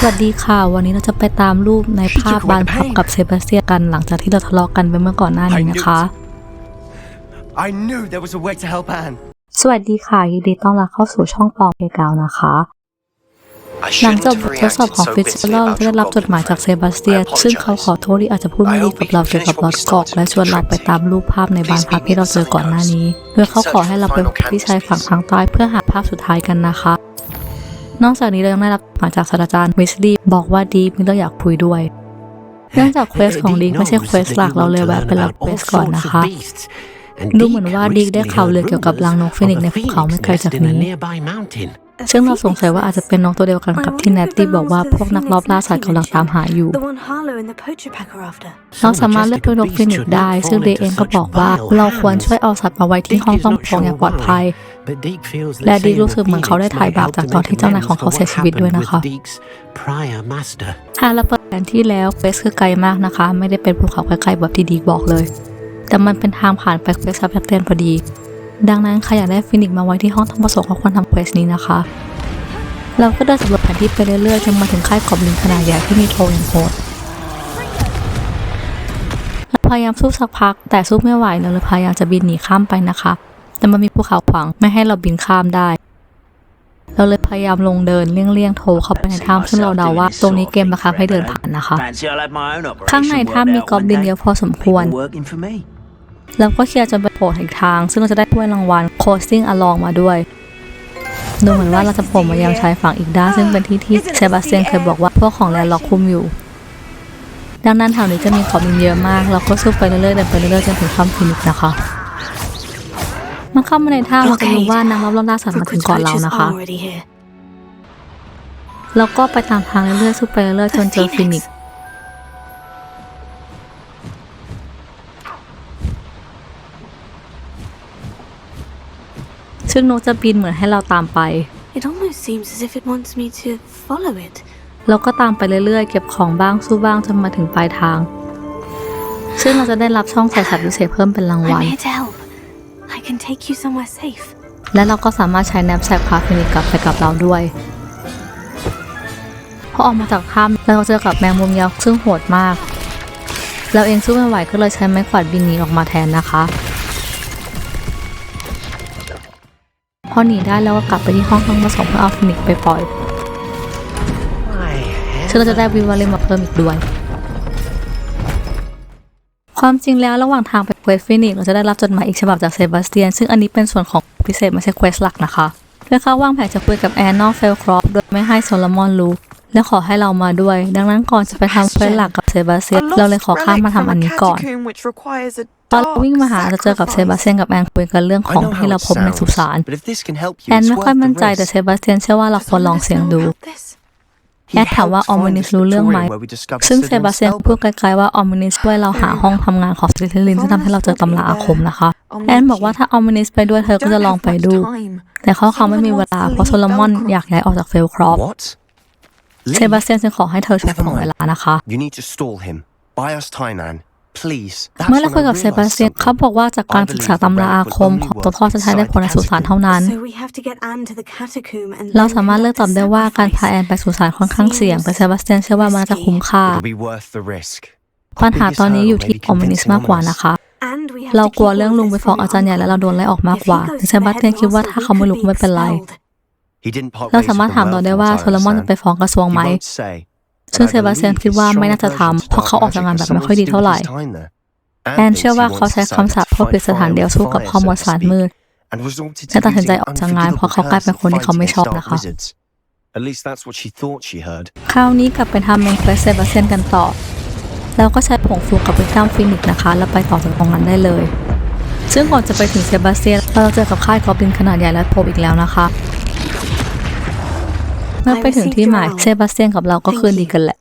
สวัสดีค่ะวันนี้เราจะไปตามรูปในภาพบานพับกับเซบาสเตียนกันหลังจากที่เราทะเลาะกันไปเมื่อก่อนหน้านี้นะคะสวัสดีค่ะยินดีต้อนรับเข้าสู่ช่องปองเพกาวนะคะหลังจากบททดสอบของฟิตเซอร์เราจะได้รับจดหมายจากเซบาสเตียนซึ่งเขาขอโทษที่อาจจะพูดไม่ดีกับเราเกี่ยวกับลอตกอกและชวนเราไปตามรูปภาพในบานพับที่เราเจอก่อนหน้านี้โดยเขาขอให้เราไปที่ชายฝั่งทางใต้เพื่อหาภาพสุดท้ายกันนะคะนอกจากนี้เรายังได้รับหมายจากศาสตราจารย์วิสลีย์บอกว่าดีมีเรื่องอยากคุยด้วยเนื่องจากเควสของดีไม่ใช่เควสหลักเราเลยแวะไปรับเควสก่อนนะคะดูเหมือนว่าดีได้ข่าวลือเกี่ยวกับรังนกฟินิกซ์ในภูเขาไม่ไกลจากนี้ซึ่งเราสงสัยว่าอาจจะเป็นนกตัวเดียวกันกับที่แนตตี้บอกว่าพวกนักรอบล่าสัตว์กำลังตามหาอยู่เราสามารถเลือกนกฟินิกซ์ได้ซึ่งดีเองก็บอกว่าเราควรช่วยเอาสัตว์มาไว้ที่ห้องต้องปองอย่างปลอดภัยและดีรู้สึกเหมือนเขาได้ถ่ายบาปจากตอนที่เจ้านายของเขาเสียชีวิตด้วยนะคะเราเปิดแผนที่แล้วเควสคือไกลมากนะคะไม่ได้เป็นภูเขาไกลๆแบบที่ดีบอกเลยแต่มันเป็นทางผ่านไปเควสซับแพคเทนพอดีดังนั้นใครอยากได้ฟินิกซ์มาไว้ที่ห้องต้องประสงค์ก็ควรทำเควสนี้นะคะเราก็เดินสำรวจแผนที่ไปเรื่อยๆจนมาถึงค่ายกอบลินขนาดใหญ่ที่มีโทอย่างโหดเราพยายามสู้สักพักแต่สู้ไม่ไหวเราเลยพยายามจะบินหนีข้ามไปนะคะแต่มันมีภูเขาขวางไม่ให้เราบินข้ามได้เราเลยพยายามลงเดินเลี่ยงๆโถเข้าไปในถ้ำซึ่งเราเดาว่าตรงนี้เกมบังคับให้เดินผ่านนะคะข้างในถ้ำมีกอบลินเยอะพอสมควรแล้วก็เคลียร์จนไปโผล่อีกทางซึ่งเราจะได้ถ้วยรางวัลโคสติ้งอลองมาด้วยดูเหมือนว่าเราจะโผล่มายังชายฝั่งอีกด้านซึ่งเป็นที่เซบาสเตียนเคยบอกว่าพวกของแลนด์ล็อกคุมอยู่ดังนั้นแถวนี้จะมีกอบลินเยอะมากเราก็สู้ไปเรื่อยๆเดินไปเรื่อยๆจนถึงถ้ำฟินิกซ์นะคะเมื่อเข้ามาในถ้ำเราจะรู้ว่านักรอบล่าสัตว์มาถึงก่อนเรานะคะแล้วก็ไปตามทางเรื่อยๆสู้ไปเรื่อยๆจนเจอฟินิกซ์ซึ่งนกจะบินเหมือนให้เราตามไปเราก็ตามไปเรื่อยๆเก็บของบ้างสู้บ้างจนมาถึงปลายทางซึ่งเราจะได้รับช่องใส่สัตว์พิเศษเพิ่มเป็นรางวัลและเราก็สามารถใช้แนปแซกพาฟินิกซ์กลับไปกับเราด้วยพอออกมาจากถ้ำเราเจอกับแมงมุมยักษ์ซึ่งโหดมากเราเองสู้ไม่ไหวก็เลยใช้ไม้กวาดบินหนีออกมาแทนนะคะพอหนีได้แล้วก็กลับไปที่ห้องผสมเพื่อเอาฟินิกซ์ไปปล่อยซึ่งเราจะได้วิวาเลนมาเพิ่มอีกด้วยความจริงแล้วระหว่างทางไปเควสฟินิกซ์เราจะได้รับจดหมายอีกฉบับจากเซบาสเตียนซึ่งอันนี้เป็นส่วนของพิเศษไม่ใช่เควสหลักนะคะโดยเขาวางแผนจะคุยกับแอนนอกเฟลครอปโดยไม่ให้โซโลมอนรู้และขอให้เรามาด้วยดังนั้นก่อนจะไปทำเควสหลักกับเซบาสเตียนเราเลยขอข้ามมาทำอันนี้ก่อนตอนเราวิ่งมาหาจะเจอกับเซบาสเตียนกับแอนคุยกันเรื่องของที่เราพบในสุสานแอนไม่ค่อยมั่นใจแต่เซบาสเตียนเชื่อว่าเราควรลองเสี่ยงดูแอนถามว่าออมินิสรู้เรื่องไหมซึ่งเซบาสเตียนพูดไกลๆว่าออมินิสช่วยเราหาห้องทำงานของสลิธีรินซึ่งทำให้เราเจอตำราอาคมนะคะแอนบอกว่าถ้าออมินิสไปด้วยเธอก็จะลองไปดูแต่เขาไม่มีเวลาเพราะโซโลมอนอยากย้ายออกจากเฟลครอปเซบาสเตียนจึงขอให้เธอช่วยถ่วงเวลานะคะเมื่อเราคุยกับเซบาสเตียนเขาบอกว่าจากการศึกษาตำราอาคมของตัวพ่อจะใช้ได้ผลในสุสานเท่านั้นเราสามารถเลือกตอบได้ว่าการพาแอนไปสุสานค่อนข้างเสี่ยงแต่เซบาสเตียนเชื่อว่ามันจะคุ้มค่าปัญหาตอนนี้อยู่ที่ออมินิสมากกว่านะคะเรากลัวเรื่องลุงไปฟ้องอาจารย์ใหญ่แล้วเราโดนไล่ออกมากกว่าแต่เซบาสเตียนคิดว่าถ้าเขาไม่รู้ก็ไม่เป็นไรเราสามารถถามเราได้ว่าโซโลมอนจะไปฟ้องกระทรวงไหมซึ่งเซบาสเตียนคิดว่าไม่น่าจะทำเพราะเขาออกจากงานแบบไม่ค่อยดีเท่าไหร่แอนเชื่อว่าเขาใช้คำสาปเพื่อปิดสถานเดียวสู้กับพ่อมดสารมืดและตัดสินใจออกจากงานเพราะเขากลายเป็นคนที่เขาไม่ชอบนะคะคราวนี้กลับไปทำเมนเควสเซบาสเตียนกันต่อแล้วก็ใช้ผงฟูกับวิกตัมฟินิกนะคะแล้วไปต่อจากตรงนั้นได้เลยซึ่งก่อนจะไปถึงเซบาสเตียนเราเจอกับค่ายกอบลินขนาดใหญ่และโผล่อีกแล้วนะคะเมื่อไปถึงที่หมายเซบาสเตียนกับเราก็คืนดีกันแหละ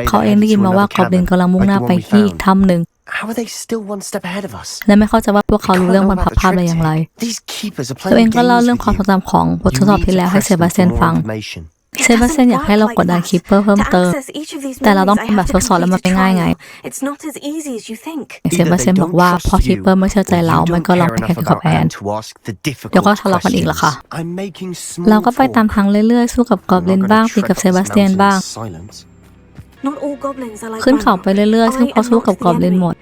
เขาเองได้ยินมาว่ากอบลินกำลังมุ่งหน้าไปที่อีกถ้ำหนึ่งและไม่เข้าใจว่าพวกเขารู้เรื่องบรรพับภาพอะไรอย่างไรตัวเองก็เล่าเรื่องความทรงจำของบททดสอบที่แล้วให้เซบาสเตียนฟัง เซบาสเตียนอยากให้เรากดดันคีปเปอร์เพิ่มเติมแต่เราต้องทำแบบซับซ้อนแล้วมันไม่ง่ายไงเซบาสเตียนบอกว่าพอคีปเปอร์ไม่เชื่อใจเรามันก็ลองไปแข่งกับแอนเดี๋ยวก็ทะเลาะกันอีกละค่ะเราก็ไปตามทางเรื่อยๆสู้กับกอบลินบ้างตีกับเซบาสเตียนบ้างขึ้นเขาไปเรื่อยๆซึ่งพอสู้กับกอบลินหมด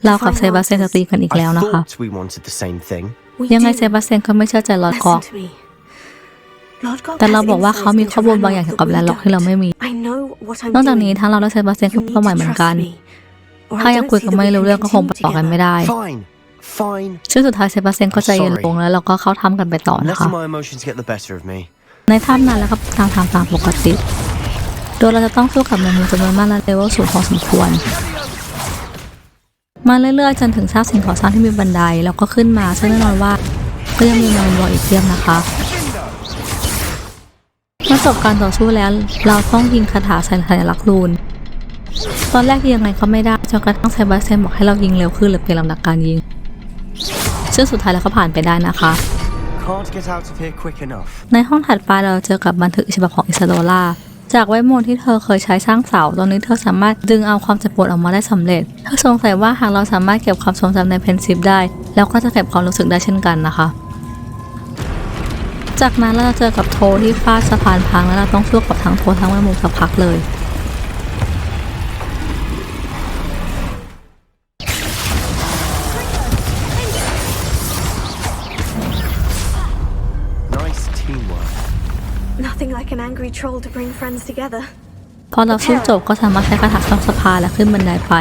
เรากับเซบาสเตียนจะตีกันอีกแล้วนะคะยังไงเซบาสเตียนก็ไม่เชื่อใจลอร์ดกอกแต่เราบอกว่าเขามีข้อมูลบางอย่างเกี่ยวกับแลนด์ล็อกที่เราไม่มีนอกจากนี้ทั้งเราและเซบาสเตียนก็เป้าหมายเหมือนกันถ้ายังคุยกันไม่รู้เรื่องก็คงไปต่อกันไม่ได้ซึ่งสุดท้ายเซบาสเตียนก็ใจเย็นลงแล้วเราก็เข้าถ้ำกันไปต่อนะคะในถ้ำนั้นแล้วก็ตามปกติโดยเราจะต้องสู้กับแมงมุมจำนวนมากและเลเวลสูงพอสมควรมาเรื่อยๆจนถึงซากสิ่งก่อสร้างที่มีบันไดแล้วก็ขึ้นมาซึ่งแน่นอนว่าก็ยังมีแมงมุมอีกเพียบนะคะเมื่อจบการต่อสู้แล้วเราต้องยิงคาถาใส่สัญลักษณ์รูนตอนแรกยิงยังไงก็ไม่ได้จนกระทั่งเซบาสเตียนบอกให้เรายิงเร็วขึ้นหรือเปลี่ยนลำดับการยิงซึ่งสุดท้ายเราก็ผ่านไปได้นะคะในห้องถัดไปเราเจอกับบันทึกฉบับของอิซาโดล่าจากเวทมนต์ที่เธอเคยใช้สร้างเสาตอนนี้เธอสามารถดึงเอาความเจ็บปวดออกมาได้สำเร็จเธอสงสัยว่าหากเราสามารถเก็บความทรงจำในเพนซิฟได้แล้วก็จะเก็บความรู้สึกได้เช่นกันนะคะจากนั้นเราจะเจอกับโทที่ฟาดสะพานพังแล้วเราต้องสู้กับทั้งโททั้งแมงมุมสักพักเลยพอเราสู้จบก็สามารถใช้คาถาช่องสะพานและขึ้นบันไดไป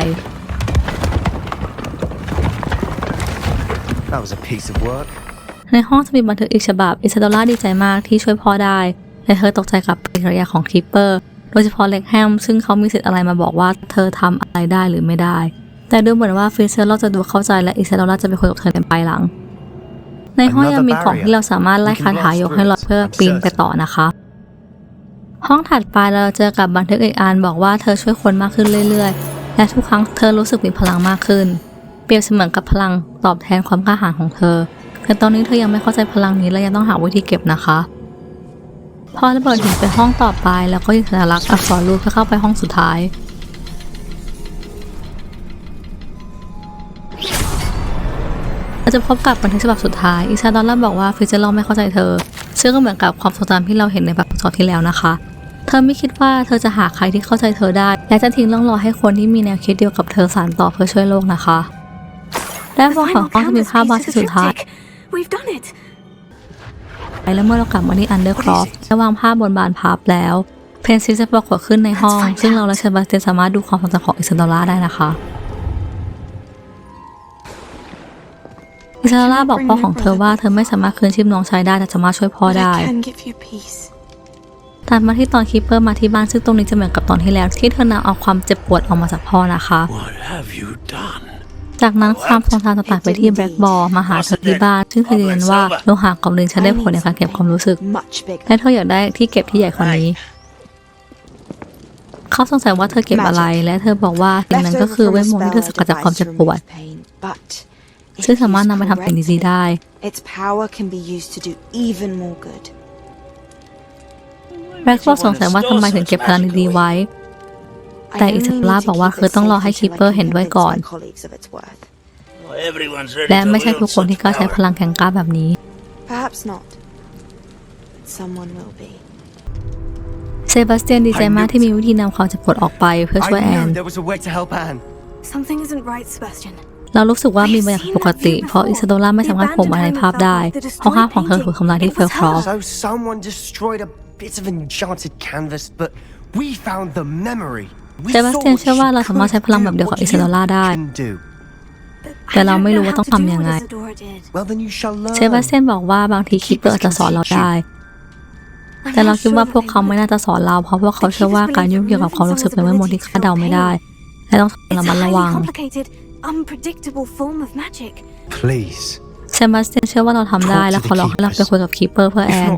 ในห้องจะมีบันทึกอีกฉบับอิซาโดล่าดีใจมากที่ช่วยพ่อได้แต่เธอตกใจกับปฏิกิริยาของคีปเปอร์โดยเฉพาะเล็กแฮมซึ่งเขามีสิทธิ์อะไรมาบอกว่าเธอทำอะไรได้หรือไม่ได้แต่ดูเหมือนว่าฟิเซอร์เราจะดูเข้าใจและอิซาโดล่าจะไปคุยกับเธอในภายหลังในห้องยังมีของที่เราสามารถไล่คาถายกให้ลอยเพื่อปีนไปต่อนะคะห้องถัดไปเราเจอกับบันทึกอีกอันบอกว่าเธอช่วยคนมากขึ้นเรื่อยๆและทุกครั้งเธอรู้สึกมีพลังมากขึ้นเปรียบเสมือนกับพลังตอบแทนความกล้าหาญของเธอแต่ตอนนี้เธอยังไม่เข้าใจพลังนี้และยังต้องหาวิธีเก็บนะคะพอระเบิดหินไปห้องต่อไปแล้วก็ยิงสัญลักษณ์อักษรรูปเพื่อเข้าไปห้องสุดท้ายเราจะพบกับบันทึกฉบับสุดท้ายอิซาโดล่าบอกว่าฟิเจอร์ไม่เข้าใจเธอซึ่งก็เหมือนกับความทรงจำที่เราเห็นในบทสอนที่แล้วนะคะเธอไม่คิดว่าเธอจะหาใครที่เข้าใจเธอได้และจะทิ้งร่องรอยให้คนที่มีแนวคิดเดียวกับเธอสานต่อเพื่อช่วยโลกนะคะและบนของห้องจะมีภาพวาดที่สุดท้ายและเมื่อเรากลับมาที่อันเดอร์ครอฟต์และวางภาพบนบานพับแล้วเพนซิสจะปรากฏขึ้นในห้องซึ่งเราและเซบาสเตียนสามารถดูความทรงจำของอิซาโดล่าได้นะคะอิซาโดล่าบอกพ่อของเธอว่าเธอไม่สามารถคืนชีพน้องชายได้แต่สามารถช่วยพ่อได้ตัดมาที่ตอนคีปเปอร์มาที่บ้านซึ่งตรงนี้จะเหมือนกับตอนที่แล้วที่เธอนำเอาความเจ็บปวดออกมาจากพ่อนะคะจากนั้นความทรงจำจะตัดไปที่แบล็กบอลมาหาเธอที่บ้านซึ่งเธอยืนยันว่าโลหะกอบลินใช้ได้ผลในการเก็บความรู้สึกและเธออยากได้ที่เก็บที่ใหญ่กว่านี้เขาสงสัยว่าเธอเก็บอะไรและเธอบอกว่าสิ่งนั้นก็คือเวทมนต์ที่เธอสกัดจากความเจ็บปวดซึ่งสามารถนำไปทำสิ่งดีๆได้แบล็กบอลสงสัยว่าทำไมถึงเก็บพลังดีๆไว้แต่อิซาโดล่าบอกว่าคือต้องรอให้คีปเปอร์เห็นด้วยก่อนและไม่ใช่ทุกคนที่กล้าใช้พลังแข็งกล้าแบบนี้เซบาสเตียนดีใจมากที่มีวิธีนำความเจ็บปวดออกไปเพื่อช่วยแอนเรารู้สึกว่ามีบางอย่างผิดปกติเพราะอิซาโดล่าไม่สามารถโผล่มาในภาพได้เพราะภาพของเธอถูกทำลายที่เฟลครอฟเซบาสเตียนเชื่อว่าเราสามารถใช้พลังแบบเดียวกับอิซาโดล่าได้แต่เราไม่รู้ว่าต้องทำยังไงเซบาสเตียนบอกว่าบางทีคีปเปอร์อาจจะสอนเราได้แต่เราคิดว่าพวกเขาไม่น่าจะสอนเราเพราะพวกเขาเชื่อว่าการยุ่งเกี่ยวกับความรู้สึกเป็นเวทมนต์ที่คาดเดาไม่ได้และต้องระมัดระวังเซบาสเตียนเชื่อว่าเราทำได้และขอร้องให้เราไปคุยกับคีปเปอร์เพื่อแอน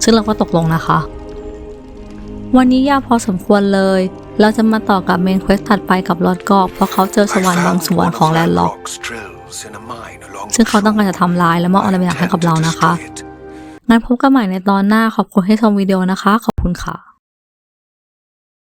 ซึ่งเราก็ตกลงนะคะวันนี้ยาวพอสมควรเลย เราจะมาต่อกับเมนเควสถัดไปกับลอร์ดกอกเพราะเขาเจอสวรรค์บางส่วนของแลนด์ล็อกซึ่งเขาต้องการจะทำลายและมอบอะไรบางอย่างให้กับเรานะคะงั้นพบกันใหม่ในตอนหน้าขอบคุณที่ชมวิดีโอนะคะขอบคุณค่ะ